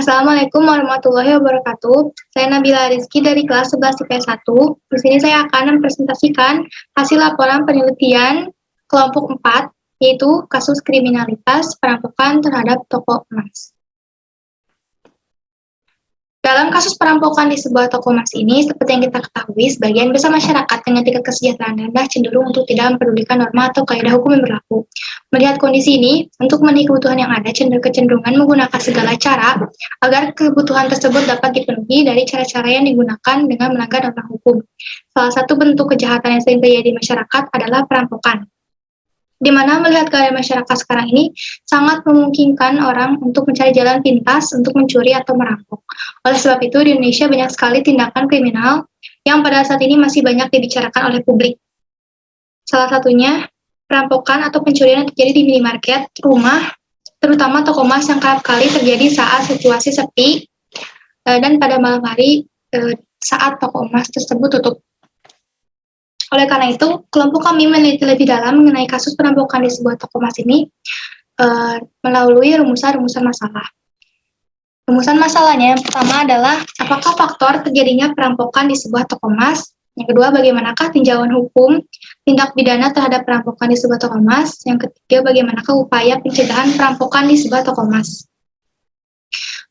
Assalamualaikum warahmatullahi wabarakatuh. Saya Nabila Rizky dari kelas 11 IPS 1. Di sini saya akan mempresentasikan hasil laporan penelitian kelompok 4, yaitu kasus kriminalitas perampokan terhadap toko emas. Dalam kasus perampokan di sebuah toko emas ini, seperti yang kita ketahui, sebagian besar masyarakat dengan tingkat kesejahteraan rendah cenderung untuk tidak mempedulikan norma atau kaidah hukum yang berlaku. Melihat kondisi ini, untuk memenuhi kebutuhan yang ada, kecenderungan menggunakan segala cara agar kebutuhan tersebut dapat dipenuhi dari cara-cara yang digunakan dengan melanggar norma hukum. Salah satu bentuk kejahatan yang sering terjadi di masyarakat adalah perampokan, di mana melihat keadaan masyarakat sekarang ini sangat memungkinkan orang untuk mencari jalan pintas untuk mencuri atau merampok. Oleh sebab itu, di Indonesia banyak sekali tindakan kriminal yang pada saat ini masih banyak dibicarakan oleh publik. Salah satunya, perampokan atau pencurian yang terjadi di minimarket, rumah, terutama toko emas yang kerap kali terjadi saat situasi sepi dan pada malam hari saat toko emas tersebut tutup. Oleh karena itu, kelompok kami meneliti lebih dalam mengenai kasus perampokan di sebuah toko emas ini melalui rumusan-rumusan masalah. Rumusan masalahnya yang pertama adalah apakah faktor terjadinya perampokan di sebuah toko emas. Yang kedua, bagaimanakah tinjauan hukum tindak pidana terhadap perampokan di sebuah toko emas. Yang ketiga, bagaimanakah upaya pencegahan perampokan di sebuah toko emas.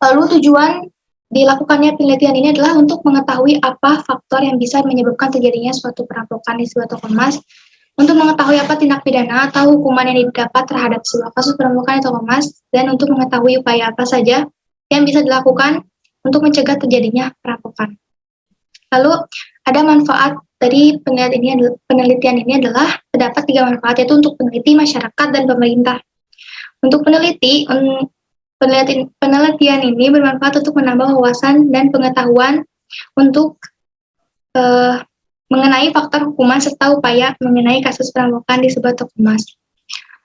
Lalu tujuan dilakukannya penelitian ini adalah untuk mengetahui apa faktor yang bisa menyebabkan terjadinya suatu perampokan di sebuah toko emas, untuk mengetahui apa tindak pidana atau hukuman yang didapat terhadap sebuah kasus perampokan di toko emas, dan untuk mengetahui upaya apa saja yang bisa dilakukan untuk mencegah terjadinya perampokan. Lalu ada manfaat dari penelitian ini adalah terdapat 3 manfaat, yaitu untuk peneliti, masyarakat, dan pemerintah. Untuk peneliti, penelitian ini bermanfaat untuk menambah wawasan dan pengetahuan untuk mengenai faktor hukuman serta upaya mengenai kasus perampokan di sebuah toko emas.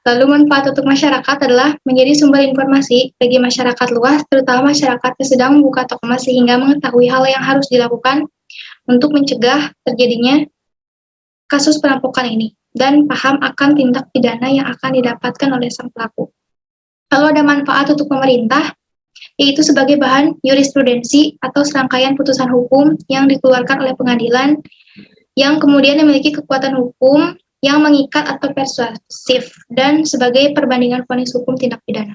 Lalu manfaat untuk masyarakat adalah menjadi sumber informasi bagi masyarakat luas, terutama masyarakat yang sedang membuka toko emas, sehingga mengetahui hal yang harus dilakukan untuk mencegah terjadinya kasus perampokan ini dan paham akan tindak pidana yang akan didapatkan oleh sang pelaku. Lalu ada manfaat untuk pemerintah, yaitu sebagai bahan jurisprudensi atau serangkaian putusan hukum yang dikeluarkan oleh pengadilan yang kemudian memiliki kekuatan hukum yang mengikat atau persuasif, dan sebagai perbandingan vonis hukum tindak pidana.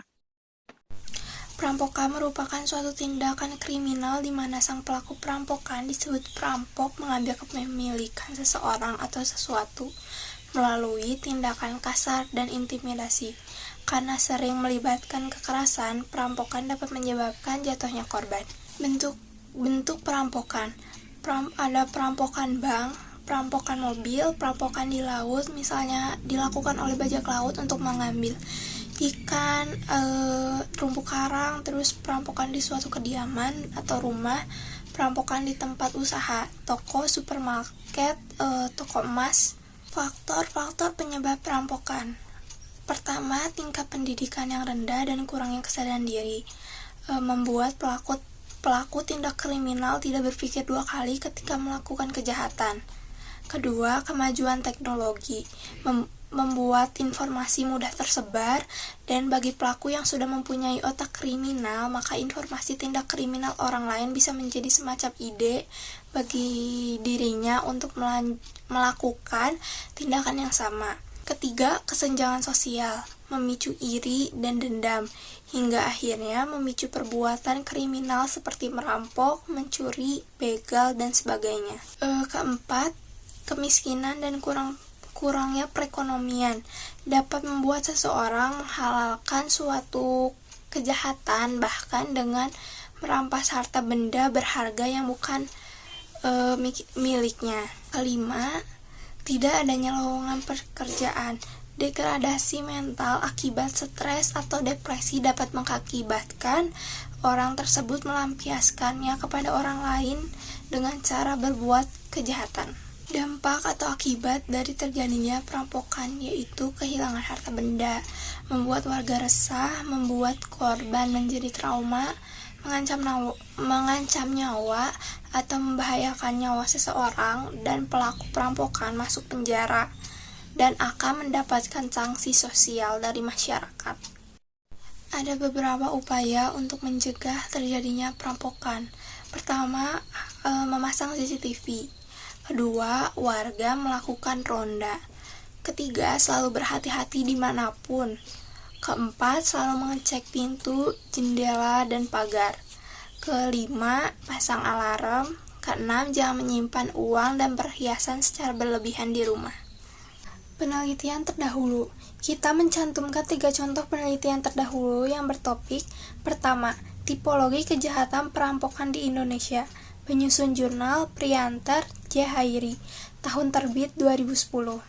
Perampokan merupakan suatu tindakan kriminal di mana sang pelaku perampokan disebut perampok mengambil kepemilikan seseorang atau sesuatu melalui tindakan kasar dan intimidasi. Karena sering melibatkan kekerasan, perampokan dapat menyebabkan jatuhnya korban. Bentuk perampokan. Ada perampokan bank, perampokan mobil, perampokan di laut, misalnya dilakukan oleh bajak laut untuk mengambil ikan, terumbu karang, terus perampokan di suatu kediaman atau rumah, perampokan di tempat usaha, toko, supermarket, toko emas. Faktor-faktor penyebab perampokan. Pertama, tingkat pendidikan yang rendah dan kurangnya kesadaran diri membuat pelaku tindak kriminal tidak berpikir 2 kali ketika melakukan kejahatan. Kedua, kemajuan teknologi membuat informasi mudah tersebar, dan bagi pelaku yang sudah mempunyai otak kriminal, maka informasi tindak kriminal orang lain bisa menjadi semacam ide bagi dirinya untuk melakukan tindakan yang sama. Ketiga, kesenjangan sosial memicu iri dan dendam, hingga akhirnya memicu perbuatan kriminal seperti merampok, mencuri, begal, dan sebagainya. Keempat, kemiskinan dan kurangnya perekonomian dapat membuat seseorang menghalalkan suatu kejahatan, bahkan dengan merampas harta benda berharga yang bukan miliknya. Kelima, tidak adanya lowongan pekerjaan. Degradasi mental akibat stres atau depresi dapat mengakibatkan orang tersebut melampiaskannya kepada orang lain dengan cara berbuat kejahatan. Dampak atau akibat dari terjadinya perampokan yaitu kehilangan harta benda, membuat warga resah, membuat korban menjadi trauma, mengancam nyawa atau membahayakan nyawa seseorang, dan pelaku perampokan masuk penjara dan akan mendapatkan sanksi sosial dari masyarakat. Ada beberapa upaya untuk mencegah terjadinya perampokan. Pertama, memasang CCTV. Kedua, warga melakukan ronda. Ketiga, selalu berhati-hati dimanapun. Keempat, selalu mengecek pintu, jendela, dan pagar. Kelima, pasang alarm. Keenam, jangan menyimpan uang dan perhiasan secara berlebihan di rumah. Penelitian terdahulu. Kita mencantumkan 3 contoh penelitian terdahulu yang bertopik. Pertama, tipologi kejahatan perampokan di Indonesia. Penyusun jurnal Priyantar J. Hairi. Tahun terbit 2010.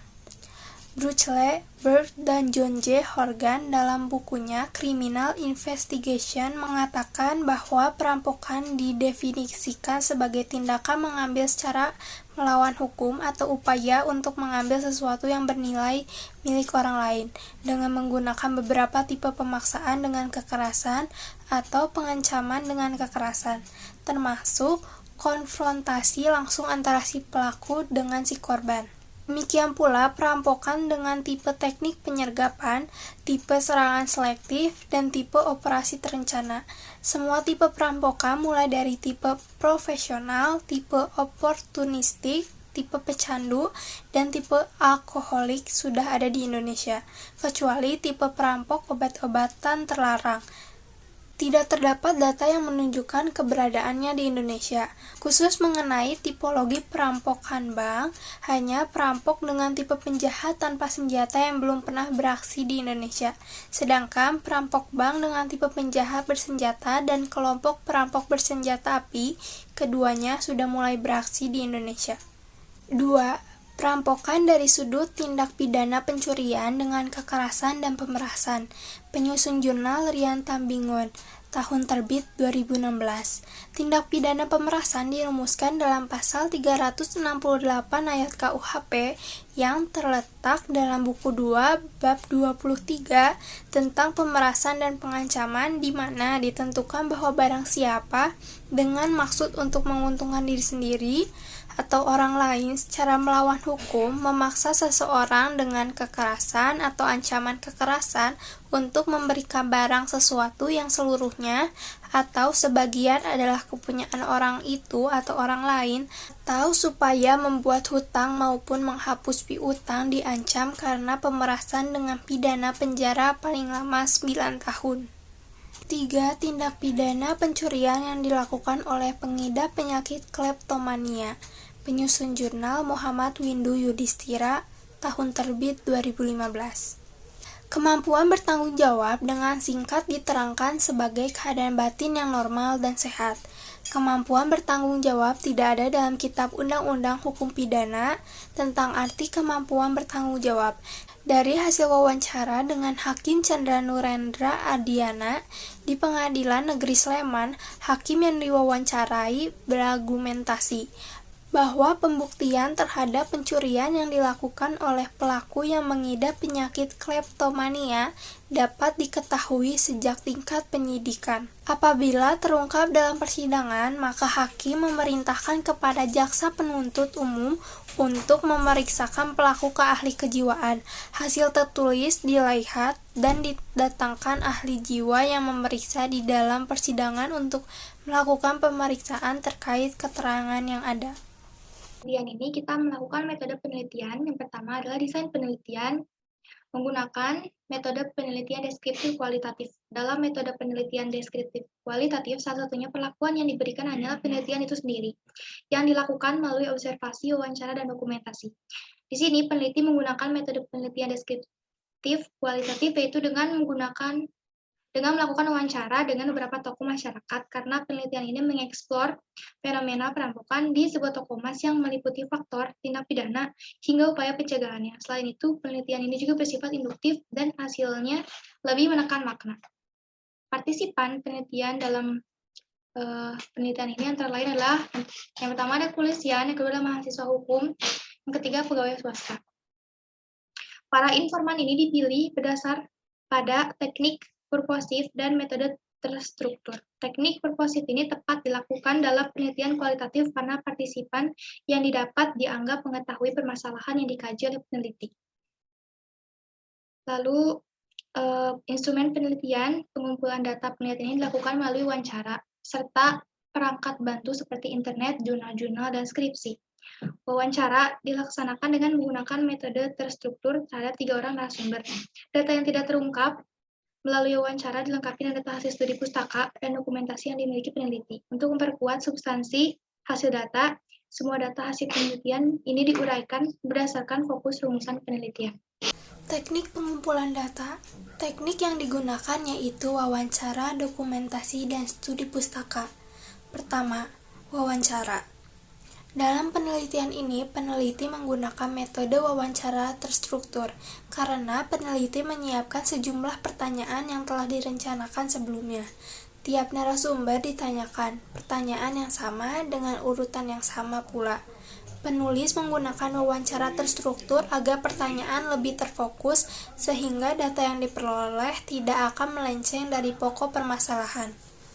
Bruchle, Bird, dan John J. Horgan dalam bukunya Criminal Investigation mengatakan bahwa perampokan didefinisikan sebagai tindakan mengambil secara melawan hukum atau upaya untuk mengambil sesuatu yang bernilai milik orang lain dengan menggunakan beberapa tipe pemaksaan dengan kekerasan atau pengancaman dengan kekerasan, termasuk konfrontasi langsung antara si pelaku dengan si korban. Demikian pula perampokan dengan tipe teknik penyergapan, tipe serangan selektif, dan tipe operasi terencana. Semua tipe perampokan mulai dari tipe profesional, tipe oportunistik, tipe pecandu, dan tipe alkoholik sudah ada di Indonesia, kecuali tipe perampok obat-obatan terlarang. Tidak terdapat data yang menunjukkan keberadaannya di Indonesia. Khusus mengenai tipologi perampokan bank, hanya perampok dengan tipe penjahat tanpa senjata yang belum pernah beraksi di Indonesia. Sedangkan perampok bank dengan tipe penjahat bersenjata dan kelompok perampok bersenjata api, keduanya sudah mulai beraksi di Indonesia. 2. Perampokan dari sudut tindak pidana pencurian dengan kekerasan dan pemerasan. Penyusun jurnal Rian Tambingun. Tahun terbit 2016. Tindak pidana pemerasan dirumuskan dalam pasal 368 ayat KUHP yang terletak dalam buku 2 bab 23 tentang pemerasan dan pengancaman, di mana ditentukan bahwa barang siapa dengan maksud untuk menguntungkan diri sendiri atau orang lain secara melawan hukum memaksa seseorang dengan kekerasan atau ancaman kekerasan untuk memberikan barang sesuatu yang seluruhnya atau sebagian adalah kepunyaan orang itu atau orang lain, atau supaya membuat hutang maupun menghapus piutang diancam karena pemerasan dengan pidana penjara paling lama 9 tahun. 3. Tindak pidana pencurian yang dilakukan oleh pengidap penyakit kleptomania. Penyusun jurnal Muhammad Windu Yudhistira, tahun terbit 2015. Kemampuan bertanggung jawab dengan singkat diterangkan sebagai keadaan batin yang normal dan sehat. Kemampuan bertanggung jawab tidak ada dalam kitab Undang-Undang Hukum Pidana tentang arti kemampuan bertanggung jawab. Dari hasil wawancara dengan Hakim Chandra Nurendra Adiana di Pengadilan Negeri Sleman, hakim yang diwawancarai berargumentasi bahwa pembuktian terhadap pencurian yang dilakukan oleh pelaku yang mengidap penyakit kleptomania dapat diketahui sejak tingkat penyidikan. Apabila terungkap dalam persidangan, maka hakim memerintahkan kepada jaksa penuntut umum untuk memeriksakan pelaku ke ahli kejiwaan. Hasil tertulis dilihat dan didatangkan ahli jiwa yang memeriksa di dalam persidangan untuk melakukan pemeriksaan terkait keterangan yang ada. Kemudian ini kita melakukan metode penelitian. Yang pertama adalah desain penelitian menggunakan metode penelitian deskriptif kualitatif. Dalam metode penelitian deskriptif kualitatif, salah satunya perlakuan yang diberikan hanyalah penelitian itu sendiri, yang dilakukan melalui observasi, wawancara, dan dokumentasi. Di sini peneliti menggunakan metode penelitian deskriptif kualitatif, yaitu dengan melakukan wawancara dengan beberapa tokoh masyarakat, karena penelitian ini mengeksplor fenomena perampokan di sebuah toko emas yang meliputi faktor tindak pidana hingga upaya pencegahannya. Selain itu, penelitian ini juga bersifat induktif dan hasilnya lebih menekan makna. Partisipan penelitian dalam penelitian ini antara lain adalah yang pertama ada kepolisian, yang kedua adalah mahasiswa hukum, yang ketiga pegawai swasta. Para informan ini dipilih berdasar pada teknik purposif dan metode terstruktur. Teknik purposif ini tepat dilakukan dalam penelitian kualitatif karena partisipan yang didapat dianggap mengetahui permasalahan yang dikaji oleh peneliti. Lalu Instrumen penelitian, pengumpulan data penelitian ini dilakukan melalui wawancara, serta perangkat bantu seperti internet, jurnal-jurnal, dan skripsi. Wawancara dilaksanakan dengan menggunakan metode terstruktur terhadap 3 orang narasumber. Data yang tidak terungkap melalui wawancara dilengkapi dengan data hasil studi pustaka dan dokumentasi yang dimiliki peneliti. Untuk memperkuat substansi hasil data, semua data hasil penelitian ini diuraikan berdasarkan fokus rumusan penelitian. Teknik pengumpulan data. Teknik yang digunakan yaitu wawancara, dokumentasi, dan studi pustaka. Pertama, wawancara. Dalam penelitian ini, peneliti menggunakan metode wawancara terstruktur karena peneliti menyiapkan sejumlah pertanyaan yang telah direncanakan sebelumnya. Tiap narasumber ditanyakan pertanyaan yang sama dengan urutan yang sama pula. Penulis menggunakan wawancara terstruktur agar pertanyaan lebih terfokus sehingga data yang diperoleh tidak akan melenceng dari pokok permasalahan.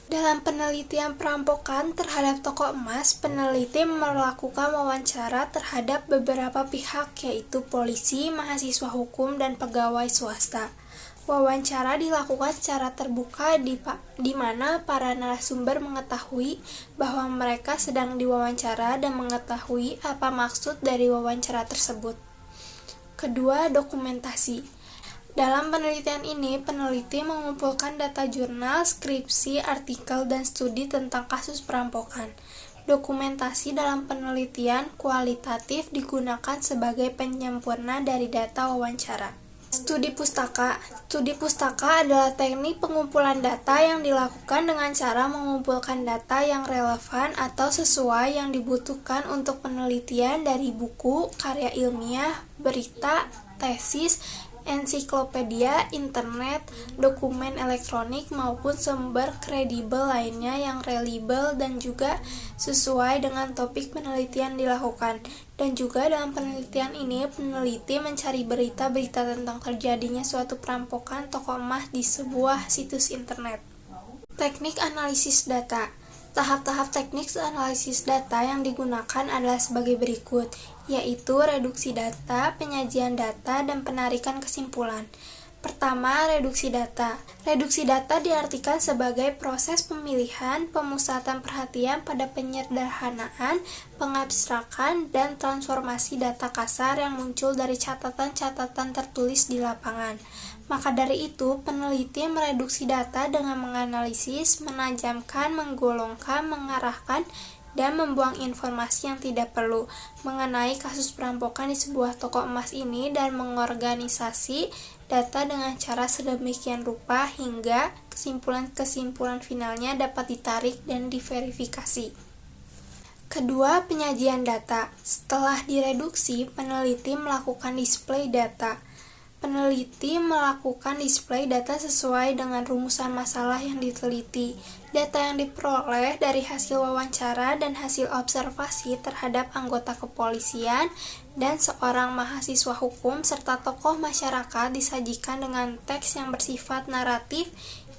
Dalam penelitian perampokan terhadap toko emas, peneliti melakukan wawancara terhadap beberapa pihak yaitu polisi, mahasiswa hukum, dan pegawai swasta. Wawancara dilakukan secara terbuka di mana para narasumber mengetahui bahwa mereka sedang diwawancara dan mengetahui apa maksud dari wawancara tersebut. Kedua, dokumentasi. Dalam penelitian ini, peneliti mengumpulkan data jurnal, skripsi, artikel, dan studi tentang kasus perampokan. Dokumentasi dalam penelitian kualitatif digunakan sebagai penyempurna dari data wawancara. Studi pustaka. Studi pustaka adalah teknik pengumpulan data yang dilakukan dengan cara mengumpulkan data yang relevan atau sesuai yang dibutuhkan untuk penelitian dari buku, karya ilmiah, berita, tesis, ensiklopedia, internet, dokumen elektronik, maupun sumber kredibel lainnya yang reliable dan juga sesuai dengan topik penelitian dilakukan. Dan juga dalam penelitian ini, peneliti mencari berita-berita tentang terjadinya suatu perampokan toko emas di sebuah situs internet. Teknik analisis data. Tahap-tahap teknik analisis data yang digunakan adalah sebagai berikut, yaitu reduksi data, penyajian data, dan penarikan kesimpulan. Pertama, reduksi data. Reduksi data diartikan sebagai proses pemilihan, pemusatan perhatian pada penyederhanaan, pengabstrakan, dan transformasi data kasar yang muncul dari catatan-catatan tertulis di lapangan. Maka dari itu, peneliti mereduksi data dengan menganalisis, menajamkan, menggolongkan, mengarahkan, dan membuang informasi yang tidak perlu mengenai kasus perampokan di sebuah toko emas ini dan mengorganisasi data dengan cara sedemikian rupa hingga kesimpulan-kesimpulan finalnya dapat ditarik dan diverifikasi. Kedua, penyajian data. Setelah direduksi, peneliti melakukan display data. Peneliti melakukan display data sesuai dengan rumusan masalah yang diteliti. Data yang diperoleh dari hasil wawancara dan hasil observasi terhadap anggota kepolisian dan seorang mahasiswa hukum serta tokoh masyarakat disajikan dengan teks yang bersifat naratif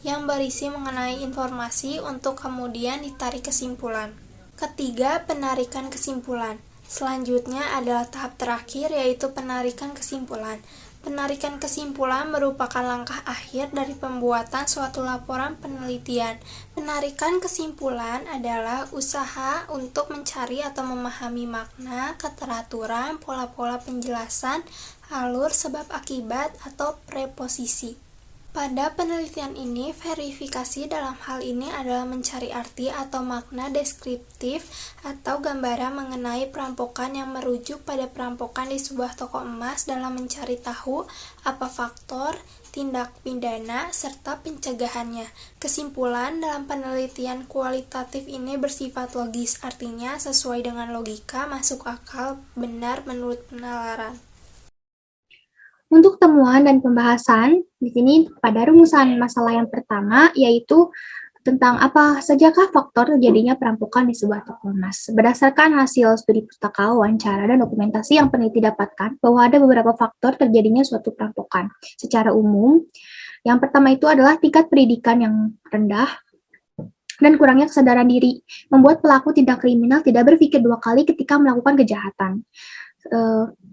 yang berisi mengenai informasi untuk kemudian ditarik kesimpulan. Ketiga, penarikan kesimpulan. Selanjutnya adalah tahap terakhir yaitu penarikan kesimpulan. Penarikan kesimpulan merupakan langkah akhir dari pembuatan suatu laporan penelitian. Penarikan kesimpulan adalah usaha untuk mencari atau memahami makna, keteraturan, pola-pola penjelasan, alur, sebab akibat, atau preposisi. Pada penelitian ini, verifikasi dalam hal ini adalah mencari arti atau makna deskriptif atau gambaran mengenai perampokan yang merujuk pada perampokan di sebuah toko emas dalam mencari tahu apa faktor, tindak pidana, serta pencegahannya. Kesimpulan dalam penelitian kualitatif ini bersifat logis, artinya sesuai dengan logika, masuk akal, benar menurut penalaran. Untuk temuan dan pembahasan, di sini pada rumusan masalah yang pertama, yaitu tentang apa sajakah faktor terjadinya perampokan di sebuah toko emas. Berdasarkan hasil studi pustaka, wawancara, dan dokumentasi yang peneliti dapatkan, bahwa ada beberapa faktor terjadinya suatu perampokan. Secara umum, yang pertama itu adalah tingkat pendidikan yang rendah, dan kurangnya kesadaran diri, membuat pelaku tindak kriminal tidak berpikir dua kali ketika melakukan kejahatan.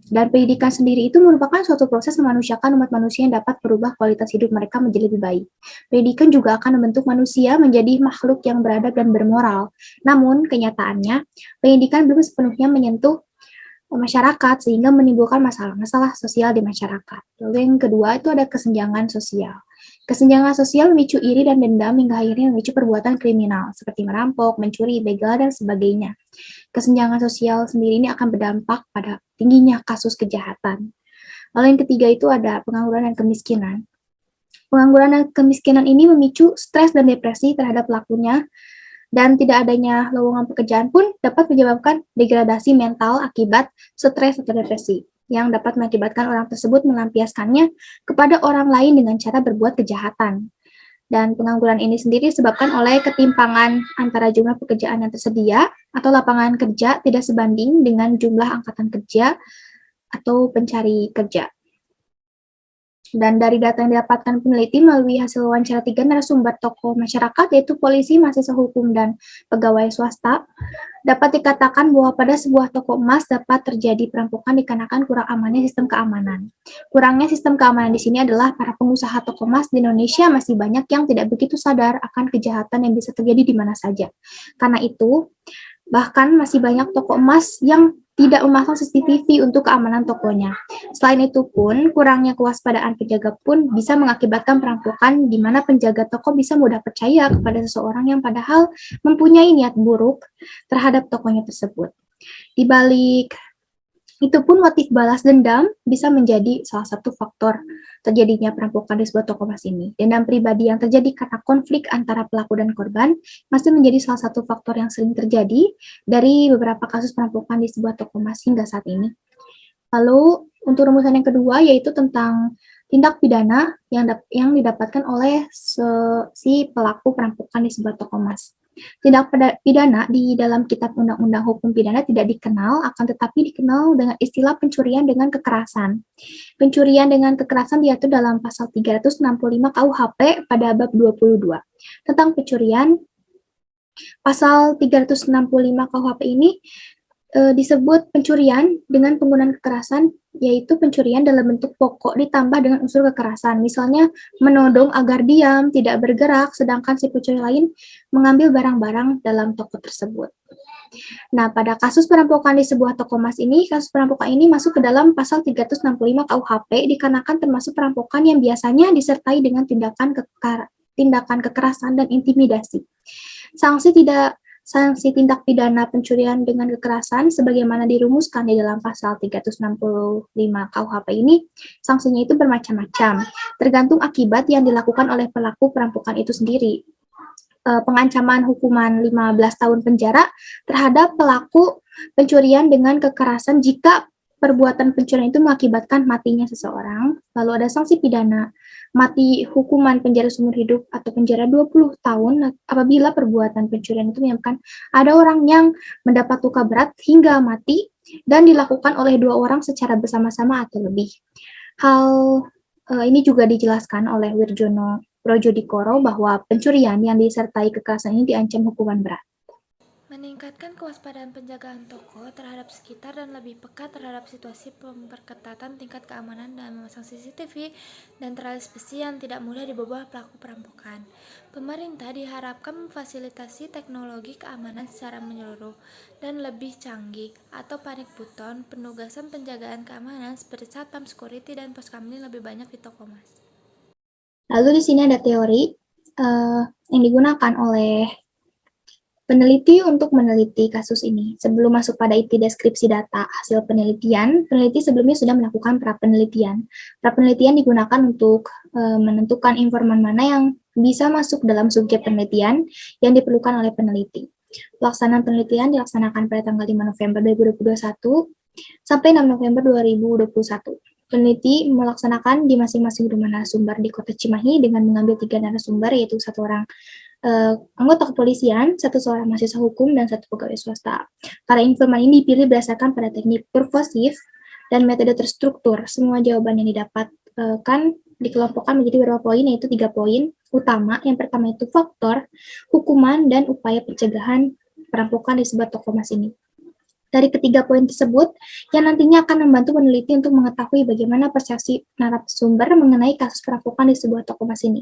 Dan pendidikan sendiri itu merupakan suatu proses memanusiakan umat manusia yang dapat merubah kualitas hidup mereka menjadi lebih baik. Pendidikan juga akan membentuk manusia menjadi makhluk yang beradab dan bermoral. Namun, kenyataannya, pendidikan belum sepenuhnya menyentuh masyarakat sehingga menimbulkan masalah-masalah sosial di masyarakat. Lalu yang kedua itu ada kesenjangan sosial. Kesenjangan sosial memicu iri dan dendam hingga akhirnya memicu perbuatan kriminal seperti merampok, mencuri, begal, dan sebagainya. Kesenjangan sosial sendiri ini akan berdampak pada tingginya kasus kejahatan. Lalu yang ketiga itu ada pengangguran dan kemiskinan. Pengangguran dan kemiskinan ini memicu stres dan depresi terhadap pelakunya, dan tidak adanya lowongan pekerjaan pun dapat menyebabkan degradasi mental akibat stres atau depresi, yang dapat mengakibatkan orang tersebut melampiaskannya kepada orang lain dengan cara berbuat kejahatan. Dan pengangguran ini sendiri disebabkan oleh ketimpangan antara jumlah pekerjaan yang tersedia atau lapangan kerja tidak sebanding dengan jumlah angkatan kerja atau pencari kerja. Dan dari data yang didapatkan peneliti melalui hasil wawancara 3 narasumber tokoh masyarakat, yaitu polisi, mahasiswa hukum, dan pegawai swasta, dapat dikatakan bahwa pada sebuah toko emas dapat terjadi perampokan dikarenakan kurang amannya sistem keamanan. Kurangnya sistem keamanan di sini adalah para pengusaha toko emas di Indonesia masih banyak yang tidak begitu sadar akan kejahatan yang bisa terjadi di mana saja. Karena itu, bahkan masih banyak toko emas yang tidak memasang CCTV untuk keamanan tokonya. Selain itu pun, kurangnya kewaspadaan penjaga pun bisa mengakibatkan perampokan di mana penjaga toko bisa mudah percaya kepada seseorang yang padahal mempunyai niat buruk terhadap tokonya tersebut. Di balik itu pun motif balas dendam bisa menjadi salah satu faktor terjadinya perampokan di sebuah toko emas ini. Dendam pribadi yang terjadi karena konflik antara pelaku dan korban masih menjadi salah satu faktor yang sering terjadi dari beberapa kasus perampokan di sebuah toko emas hingga saat ini. Lalu untuk rumusan yang kedua yaitu tentang tindak pidana yang didapatkan oleh si pelaku perampokan di sebuah toko emas. Tindak pidana di dalam Kitab Undang-Undang Hukum Pidana tidak dikenal, akan tetapi dikenal dengan istilah pencurian dengan kekerasan. Pencurian dengan kekerasan diatur dalam pasal 365 KUHP pada bab 22. Tentang pencurian, pasal 365 KUHP ini disebut pencurian dengan penggunaan kekerasan, yaitu pencurian dalam bentuk pokok ditambah dengan unsur kekerasan. Misalnya menodong agar diam, tidak bergerak, sedangkan si pencuri lain mengambil barang-barang dalam toko tersebut. Nah, pada kasus perampokan di sebuah toko emas ini, kasus perampokan ini masuk ke dalam pasal 365 KUHP dikarenakan termasuk perampokan yang biasanya disertai dengan tindakan kekerasan dan intimidasi. Sanksi tindak pidana pencurian dengan kekerasan sebagaimana dirumuskan di dalam pasal 365 KUHP ini, sanksinya itu bermacam-macam, tergantung akibat yang dilakukan oleh pelaku perampokan itu sendiri. Pengancaman hukuman 15 tahun penjara terhadap pelaku pencurian dengan kekerasan jika perbuatan pencurian itu mengakibatkan matinya seseorang. Lalu ada sanksi pidana mati, hukuman penjara seumur hidup atau penjara 20 tahun apabila perbuatan pencurian itu menyebabkan ada orang yang mendapat luka berat hingga mati dan dilakukan oleh 2 orang secara bersama-sama atau lebih. Hal ini juga dijelaskan oleh Wirjono Projodikoro bahwa pencurian yang disertai kekerasan ini diancam hukuman berat. Meningkatkan kewaspadaan penjagaan toko terhadap sekitar dan lebih peka terhadap situasi, pemperketatan tingkat keamanan dan memasang CCTV dan teralis besi yang tidak mudah dibobol pelaku perampokan. Pemerintah diharapkan memfasilitasi teknologi keamanan secara menyeluruh dan lebih canggih atau panic button, penugasan penjagaan keamanan seperti satpam security dan pos kamling lebih banyak di toko emas. Lalu di sini ada teori yang digunakan oleh peneliti untuk meneliti kasus ini. Sebelum masuk pada inti deskripsi data hasil penelitian, peneliti sebelumnya sudah melakukan pra-penelitian. Pra-penelitian digunakan untuk menentukan informan mana yang bisa masuk dalam subjek penelitian yang diperlukan oleh peneliti. Pelaksanaan penelitian dilaksanakan pada tanggal 5 November 2021 sampai 6 November 2021. Peneliti melaksanakan di masing-masing rumah narasumber di Kota Cimahi dengan mengambil 3 narasumber, yaitu 1 orang anggota kepolisian, 1 seorang mahasiswa hukum, dan 1 pegawai swasta. Para informan ini dipilih berdasarkan pada teknik persuasif dan metode terstruktur. Semua jawaban yang didapatkan dikelompokkan menjadi beberapa poin, yaitu 3 poin utama. Yang pertama itu faktor, hukuman, dan upaya pencegahan perampokan di sebuah toko emas ini. Dari ketiga poin tersebut, yang nantinya akan membantu peneliti untuk mengetahui bagaimana persepsi narasumber mengenai kasus perampokan di sebuah toko emas ini.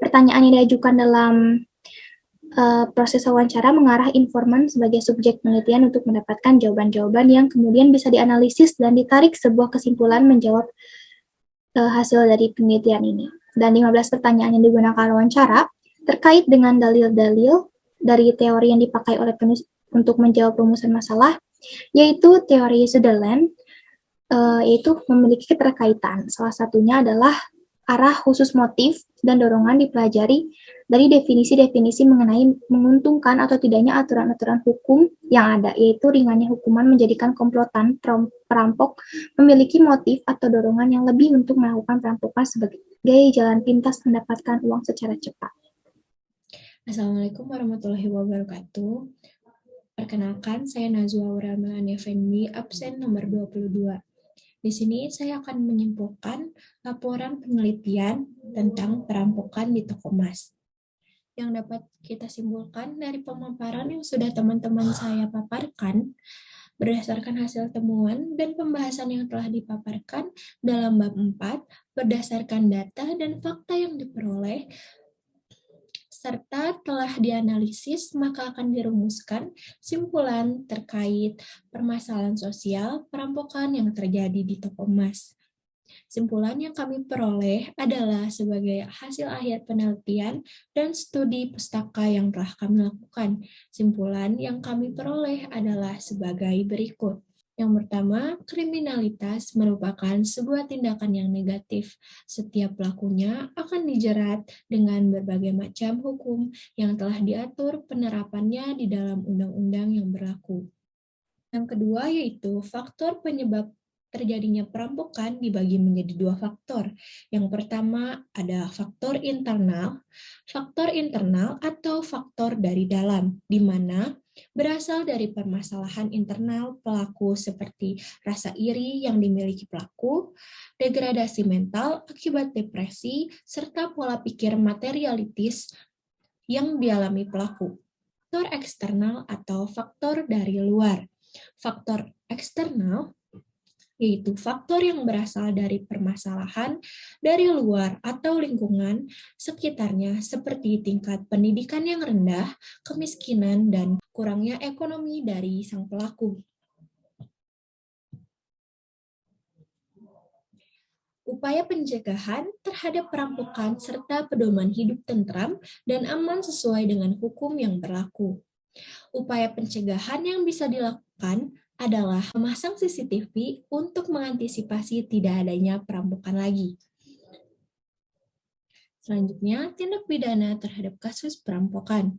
Pertanyaan yang diajukan dalam proses wawancara mengarah informan sebagai subjek penelitian untuk mendapatkan jawaban-jawaban yang kemudian bisa dianalisis dan ditarik sebuah kesimpulan menjawab hasil dari penelitian ini. Dan 15 pertanyaan yang digunakan wawancara terkait dengan dalil-dalil dari teori yang dipakai oleh penulis untuk menjawab rumusan masalah, yaitu teori Sutherland, yaitu memiliki keterkaitan. Salah satunya adalah arah khusus motif dan dorongan dipelajari dari definisi-definisi mengenai menguntungkan atau tidaknya aturan-aturan hukum yang ada, yaitu ringannya hukuman menjadikan komplotan perampok memiliki motif atau dorongan yang lebih untuk melakukan perampokan sebagai jalan pintas mendapatkan uang secara cepat. Assalamualaikum warahmatullahi wabarakatuh. Perkenalkan, saya Nazwa Aurel Melani Effendi, absen nomor 22. Di sini saya akan menyimpulkan laporan penelitian tentang perampokan di toko emas. Yang dapat kita simpulkan dari pemaparan yang sudah teman-teman saya paparkan, berdasarkan hasil temuan dan pembahasan yang telah dipaparkan dalam bab 4, berdasarkan data dan fakta yang diperoleh, serta telah dianalisis, maka akan dirumuskan simpulan terkait permasalahan sosial perampokan yang terjadi di toko emas. Simpulan yang kami peroleh adalah sebagai hasil akhir penelitian dan studi pustaka yang telah kami lakukan. Simpulan yang kami peroleh adalah sebagai berikut. Yang pertama, kriminalitas merupakan sebuah tindakan yang negatif. Setiap pelakunya akan dijerat dengan berbagai macam hukum yang telah diatur penerapannya di dalam undang-undang yang berlaku. Yang kedua yaitu faktor penyebab terjadinya perampokan dibagi menjadi dua faktor. Yang pertama ada faktor internal atau faktor dari dalam, di mana berasal dari permasalahan internal pelaku seperti rasa iri yang dimiliki pelaku, degradasi mental akibat depresi, serta pola pikir materialistis yang dialami pelaku. Faktor eksternal atau faktor dari luar. Faktor eksternal yaitu faktor yang berasal dari permasalahan dari luar atau lingkungan sekitarnya seperti tingkat pendidikan yang rendah, kemiskinan, dan kurangnya ekonomi dari sang pelaku. Upaya pencegahan terhadap perampokan serta pedoman hidup tentram dan aman sesuai dengan hukum yang berlaku. Upaya pencegahan yang bisa dilakukan adalah memasang CCTV untuk mengantisipasi tidak adanya perampokan lagi. Selanjutnya, tindak pidana terhadap kasus perampokan.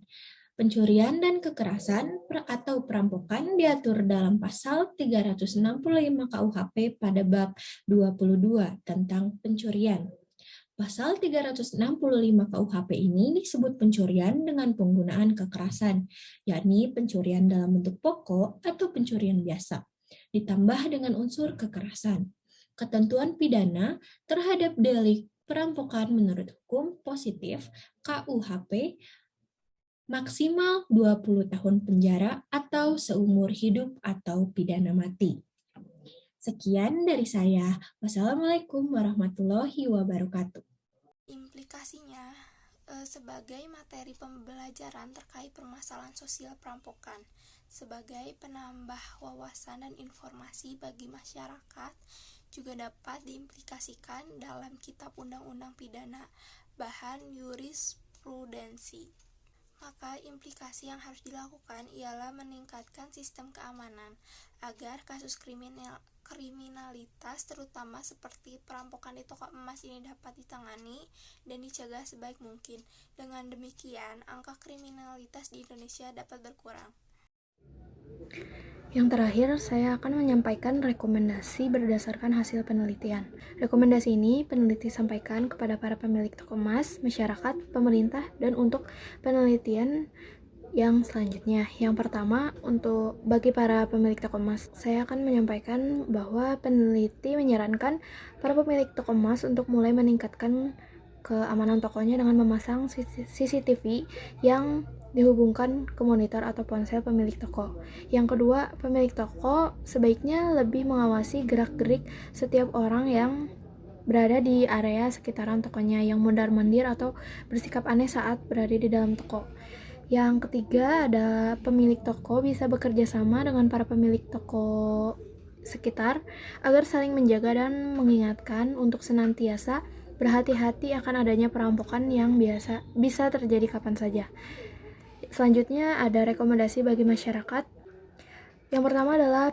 Pencurian dan kekerasan atau perampokan diatur dalam pasal 365 KUHP pada bab 22 tentang pencurian. Pasal 365 KUHP ini disebut pencurian dengan penggunaan kekerasan, yakni pencurian dalam bentuk pokok atau pencurian biasa, ditambah dengan unsur kekerasan. Ketentuan pidana terhadap delik perampokan menurut hukum positif KUHP maksimal 20 tahun penjara atau seumur hidup atau pidana mati. Sekian dari saya. Wassalamualaikum warahmatullahi wabarakatuh. Implikasinya sebagai materi pembelajaran terkait permasalahan sosial perampokan, sebagai penambah wawasan dan informasi bagi masyarakat, juga dapat diimplikasikan dalam kitab undang-undang pidana bahan jurisprudensi. Maka implikasi yang harus dilakukan ialah meningkatkan sistem keamanan agar kasus kriminalitas terutama seperti perampokan di toko emas ini dapat ditangani dan dicegah sebaik mungkin. Dengan demikian, angka kriminalitas di Indonesia dapat berkurang. Yang terakhir, saya akan menyampaikan rekomendasi berdasarkan hasil penelitian. Rekomendasi ini peneliti sampaikan kepada para pemilik toko emas, masyarakat, pemerintah, dan untuk penelitian yang selanjutnya. Yang pertama, untuk bagi para pemilik toko emas, saya akan menyampaikan bahwa peneliti menyarankan para pemilik toko emas untuk mulai meningkatkan keamanan tokonya dengan memasang CCTV yang dihubungkan ke monitor atau ponsel pemilik toko. Yang kedua, pemilik toko sebaiknya lebih mengawasi gerak-gerik setiap orang yang berada di area sekitaran tokonya yang mondar-mandir atau bersikap aneh saat berada di dalam toko. Yang ketiga, ada pemilik toko bisa bekerja sama dengan para pemilik toko sekitar agar saling menjaga dan mengingatkan untuk senantiasa berhati-hati akan adanya perampokan yang bisa terjadi kapan saja. Selanjutnya ada rekomendasi bagi masyarakat. Yang pertama adalah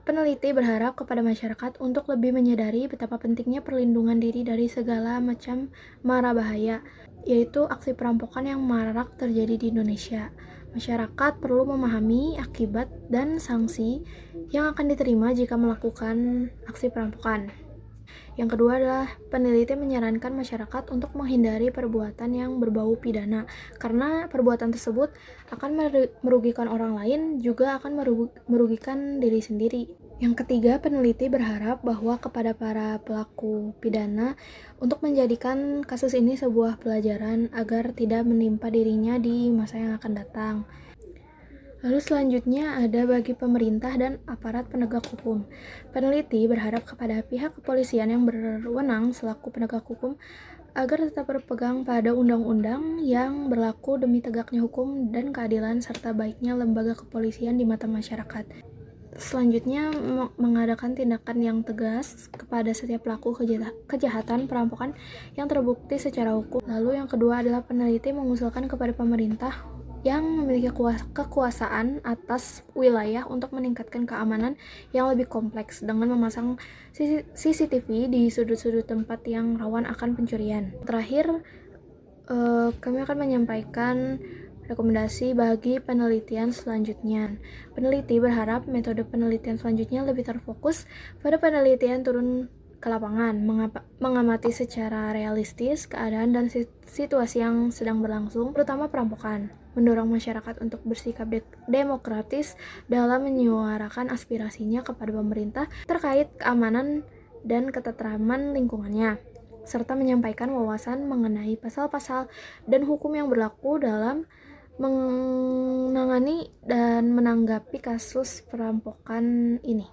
peneliti berharap kepada masyarakat untuk lebih menyadari betapa pentingnya perlindungan diri dari segala macam mara bahaya, yaitu aksi perampokan yang marak terjadi di Indonesia. Masyarakat perlu memahami akibat dan sanksi yang akan diterima jika melakukan aksi perampokan. Yang kedua adalah peneliti menyarankan masyarakat untuk menghindari perbuatan yang berbau pidana, karena perbuatan tersebut akan merugikan orang lain, juga akan merugikan diri sendiri. Yang ketiga, peneliti berharap bahwa kepada para pelaku pidana untuk menjadikan kasus ini sebuah pelajaran agar tidak menimpa dirinya di masa yang akan datang. Lalu selanjutnya ada bagi pemerintah dan aparat penegak hukum. Peneliti berharap kepada pihak kepolisian yang berwenang selaku penegak hukum agar tetap berpegang pada undang-undang yang berlaku demi tegaknya hukum dan keadilan serta baiknya lembaga kepolisian di mata masyarakat. Selanjutnya, mengadakan tindakan yang tegas kepada setiap pelaku kejahatan perampokan yang terbukti secara hukum. Lalu yang kedua adalah peneliti mengusulkan kepada pemerintah yang memiliki kekuasaan atas wilayah untuk meningkatkan keamanan yang lebih kompleks dengan memasang CCTV di sudut-sudut tempat yang rawan akan pencurian. Terakhir, kami akan menyampaikan rekomendasi bagi penelitian selanjutnya. Peneliti berharap metode penelitian selanjutnya lebih terfokus pada penelitian turun ke lapangan, mengamati secara realistis keadaan dan situasi yang sedang berlangsung, terutama perampokan, mendorong masyarakat untuk bersikap demokratis dalam menyuarakan aspirasinya kepada pemerintah terkait keamanan dan ketentraman lingkungannya, serta menyampaikan wawasan mengenai pasal-pasal dan hukum yang berlaku dalam menangani dan menanggapi kasus perampokan ini.